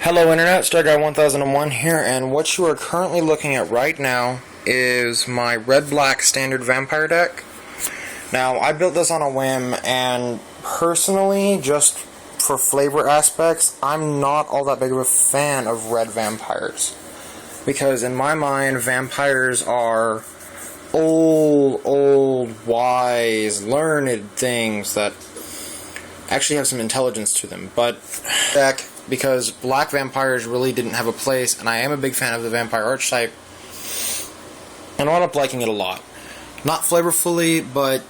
Hello Internet, StarGuy1001 here, and what you are currently looking at right now is my red-black standard vampire deck. Now, I built this on a whim, and personally, just for flavor aspects, I'm not all that big of a fan of red vampires. Because in my mind, vampires are old, wise, learned things that actually have some intelligence to them. But deck, because black vampires really didn't have a place, and I am a big fan of the vampire archetype, and I wound up liking it a lot. Not flavorfully, but,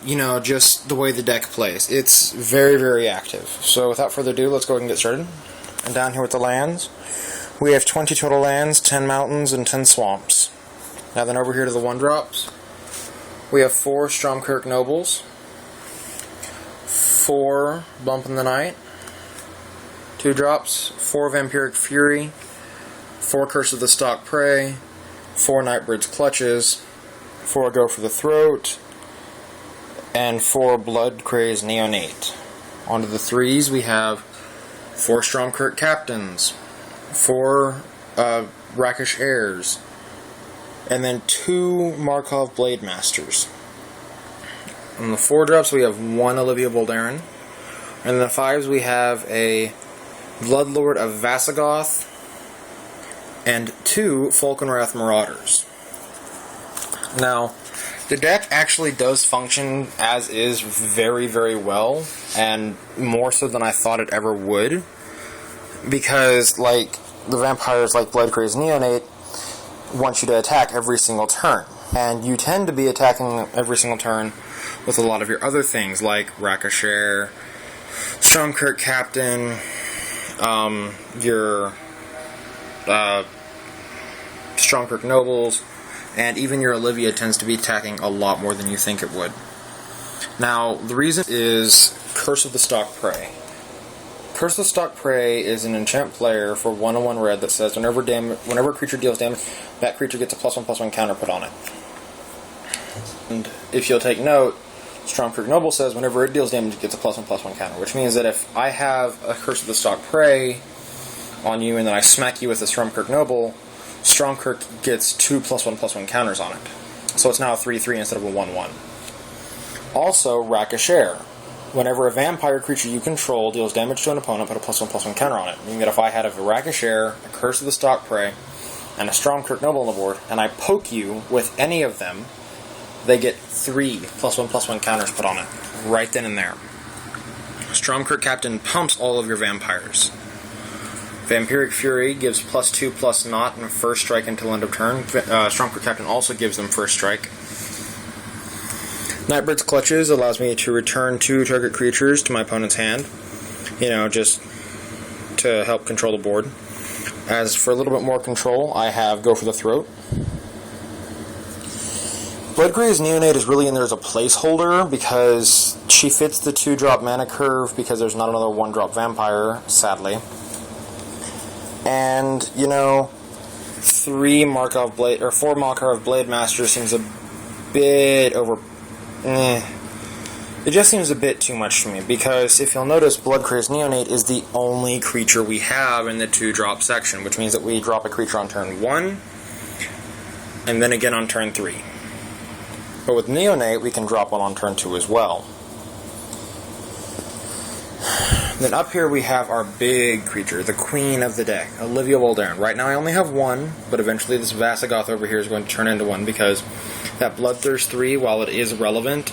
just the way the deck plays. It's very, very active. So without further ado, let's go ahead and get started. And down here with the lands, we have 20 total lands, 10 mountains, and 10 swamps. Now then over here to the 1-drops, we have 4 Stromkirk Nobles, 4 Bump in the Night, 2 drops, 4 Vampiric Fury, 4 Curse of the Stalked Prey, 4 Nightbird's Clutches, 4 Go for the Throat, and 4 Blood Crazed Neonate. Onto the 3s, we have 4 Stromkirk Captains, 4 Rakish Heirs, and then 2 Markov Blade Masters. On the 4 drops, we have 1 Olivia Voldaren, and in the 5s, we have a Bloodlord of Vasagoth, and 2 Falkenrath Marauders. Now, the deck actually does function as is very, very well, and more so than I thought it ever would, because, the vampires like Blood Crazed Neonate want you to attack every single turn, and you tend to be attacking every single turn with a lot of your other things, like Rakish Heir, Stromkirk Captain, your Stromkirk Nobles, and even your Olivia tends to be attacking a lot more than you think it would. Now, the reason is Curse of the Stalked Prey. Curse of the Stalked Prey is an enchant player for 1/1 red that says whenever a creature deals damage, that creature gets a +1/+1 counter put on it. And if you'll take note, Stromkirk Noble says whenever it deals damage, it gets a +1/+1 counter, which means that if I have a Curse of the Stalked Prey on you and then I smack you with a Stromkirk Noble, Stromkirk gets 2 +1/+1 counters on it. So it's now a 3/3 instead of a 1/1. Also, Rakish Heir. Whenever a vampire creature you control deals damage to an opponent, put a +1/+1 counter on it. Meaning that if I had a Rakish Heir, a Curse of the Stalked Prey, and a Stromkirk Noble on the board, and I poke you with any of them, they get 3 +1/+1 counters put on it, right then and there. Stromkirk Captain pumps all of your vampires. Vampiric Fury gives +2/+0 and first strike until end of turn. Stromkirk Captain also gives them first strike. Nightbird's Clutches allows me to return 2 target creatures to my opponent's hand, just to help control the board. As for a little bit more control, I have Go for the Throat. Blood Crazed Neonate is really in there as a placeholder because she fits the 2-drop mana curve because there's not another 1-drop vampire, sadly. And, 4 Markov Blade Masters seems a bit it just seems a bit too much to me, because if you'll notice, Blood Crazed Neonate is the only creature we have in the 2-drop section, which means that we drop a creature on turn 1, and then again on turn 3. But with Neonate, we can drop one on turn 2 as well. Then up here we have our big creature, the queen of the deck, Olivia Voldaren. Right now I only have 1, but eventually this Vasagoth over here is going to turn into 1, because that Bloodthirst 3, while it is relevant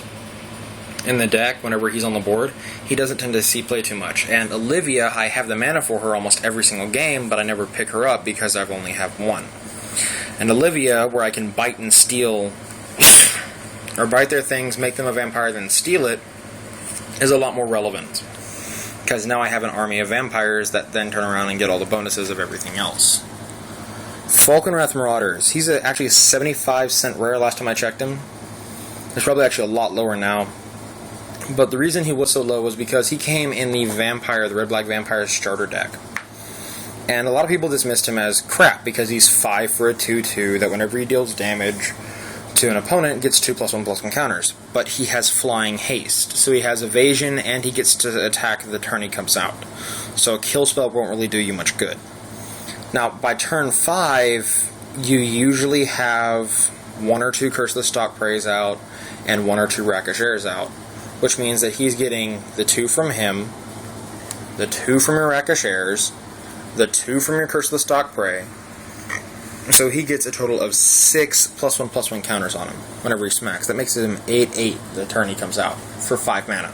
in the deck whenever he's on the board, he doesn't tend to see play too much. And Olivia, I have the mana for her almost every single game, but I never pick her up because I've only have 1. And Olivia, where I can bite and steal, or bite their things, make them a vampire, then steal it, is a lot more relevant. Because now I have an army of vampires that then turn around and get all the bonuses of everything else. Falkenrath Marauders. He's actually a 75-cent rare last time I checked him. It's probably actually a lot lower now. But the reason he was so low was because he came in the Red-Black Vampire starter deck. And a lot of people dismissed him as crap because he's 5 for a 2/2 that whenever he deals damage to an opponent gets 2 +1/+1 counters. But he has flying haste, so he has evasion and he gets to attack the turn he comes out. So a kill spell won't really do you much good. Now, by turn 5, you usually have 1 or 2 Curse of the Stalk Preys out and 1 or 2 Rakish Airs out, which means that he's getting the 2 from him, the 2 from your Rakish Airs, the 2 from your Curse of the Stalk Prey. So he gets a total of 6 +1/+1 counters on him whenever he smacks. That makes him 8/8 the turn he comes out for 5 mana.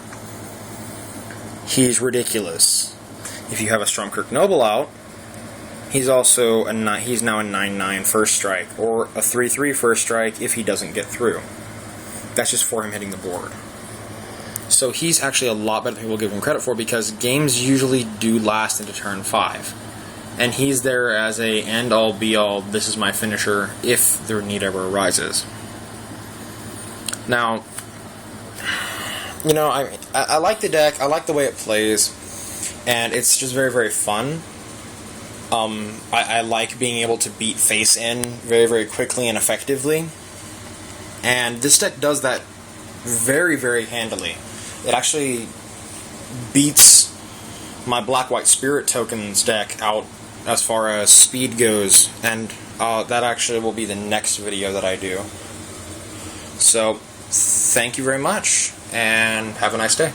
He's ridiculous. If you have a Stormkirk Noble out, he's also he's now a 9/9 first strike, or a 3/3 first strike if he doesn't get through. That's just for him hitting the board. So he's actually a lot better than people give him credit for, because games usually do last into turn 5. And he's there as a end-all, be-all, this is my finisher, if the need ever arises. Now, you know, I like the deck, I like the way it plays, and it's just very, very fun. I like being able to beat face in very, very quickly and effectively. And this deck does that very, very handily. It actually beats my Black-White Spirit Tokens deck out as far as speed goes, and that actually will be the next video that I do. So, thank you very much, and have a nice day.